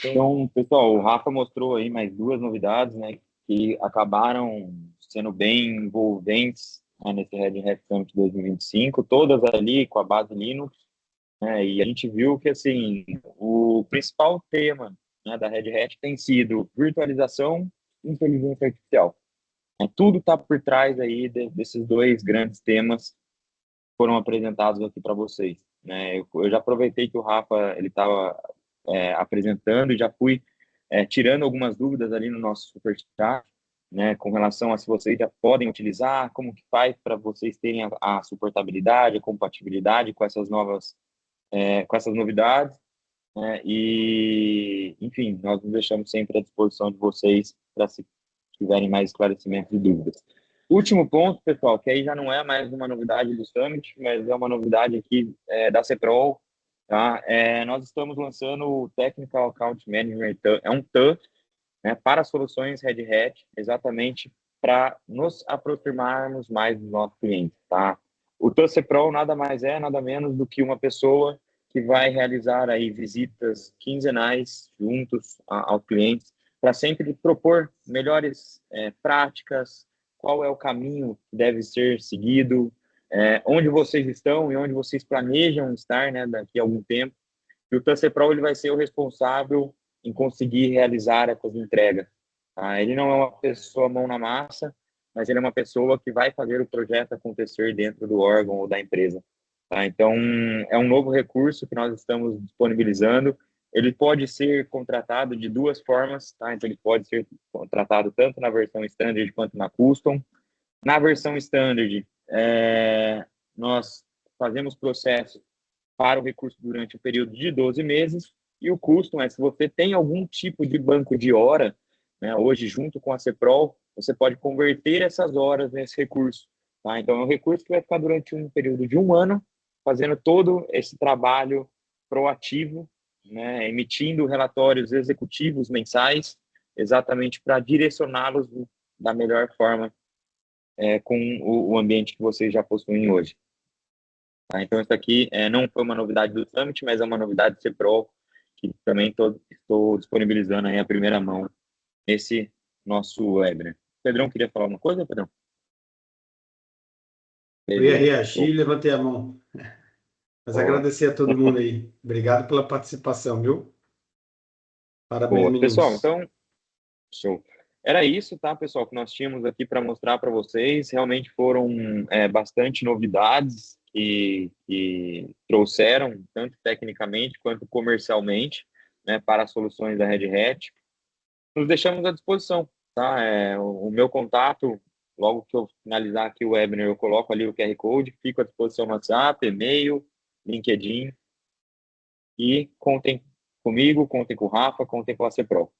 Então, pessoal, o Rafa mostrou aí mais duas novidades, né, que acabaram sendo bem envolventes, né, nesse Red Hat Summit 2025, todas ali com a base Linux, né, e a gente viu que, assim, o principal tema, né, da Red Hat tem sido virtualização e inteligência artificial. Tudo está por trás aí desses dois grandes temas que foram apresentados aqui para vocês, né? Eu já aproveitei que o Rafa ele estava apresentando e já fui tirando algumas dúvidas ali no nosso superchat, né, com relação a se vocês já podem utilizar, como que faz para vocês terem a suportabilidade, a compatibilidade com essas novas, com essas novidades, né? E, enfim, nós nos deixamos sempre à disposição de vocês para se tiverem mais esclarecimentos e dúvidas. Último ponto, pessoal, que aí já não é mais uma novidade do Summit, mas é uma novidade aqui da CEPROL, tá? Nós estamos lançando o Technical Account Management, é um TAM, né, para soluções Red Hat, exatamente para nos aproximarmos mais dos nossos clientes, tá? O TAM CEPROL nada mais é, nada menos do que uma pessoa que vai realizar aí visitas quinzenais juntos aos clientes, para sempre propor melhores práticas, qual é o caminho que deve ser seguido, onde vocês estão e onde vocês planejam estar, né, daqui a algum tempo. E o TANCEPROL ele vai ser o responsável em conseguir realizar essas entregas. Tá? Ele não é uma pessoa mão na massa, mas ele é uma pessoa que vai fazer o projeto acontecer dentro do órgão ou da empresa. Tá? Então, é um novo recurso que nós estamos disponibilizando. Ele pode ser contratado de duas formas, tá? Então ele pode ser contratado tanto na versão Standard quanto na Custom. Na versão Standard, nós fazemos processo para o recurso durante o período de 12 meses, e o Custom se você tem algum tipo de banco de hora, né, hoje junto com a CEPROL, você pode converter essas horas nesse recurso. Tá? Então é um recurso que vai ficar durante um período de 1 ano, fazendo todo esse trabalho proativo, né, emitindo relatórios executivos mensais, exatamente para direcioná-los da melhor forma com o ambiente que vocês já possuem hoje. Tá? Então, isso aqui não foi uma novidade do Summit, mas é uma novidade do CEPROL, que também estou disponibilizando aí a primeira mão nesse nosso webinar. Pedrão, queria falar alguma coisa, Pedrão? Eu ia reagir e levantei a mão. Mas agradecer a todo mundo aí. Obrigado pela participação, viu? Parabéns, meninos. Pessoal, então, show. Era isso, tá, pessoal, que nós tínhamos aqui para mostrar para vocês. Realmente foram bastante novidades que trouxeram, tanto tecnicamente quanto comercialmente, né, para as soluções da Red Hat. Nos deixamos à disposição, tá? O meu contato, logo que eu finalizar aqui o webinar, eu coloco ali o QR Code, fico à disposição no WhatsApp, e-mail, LinkedIn, e contem comigo, contem com o Rafa, contem com a CEPROL.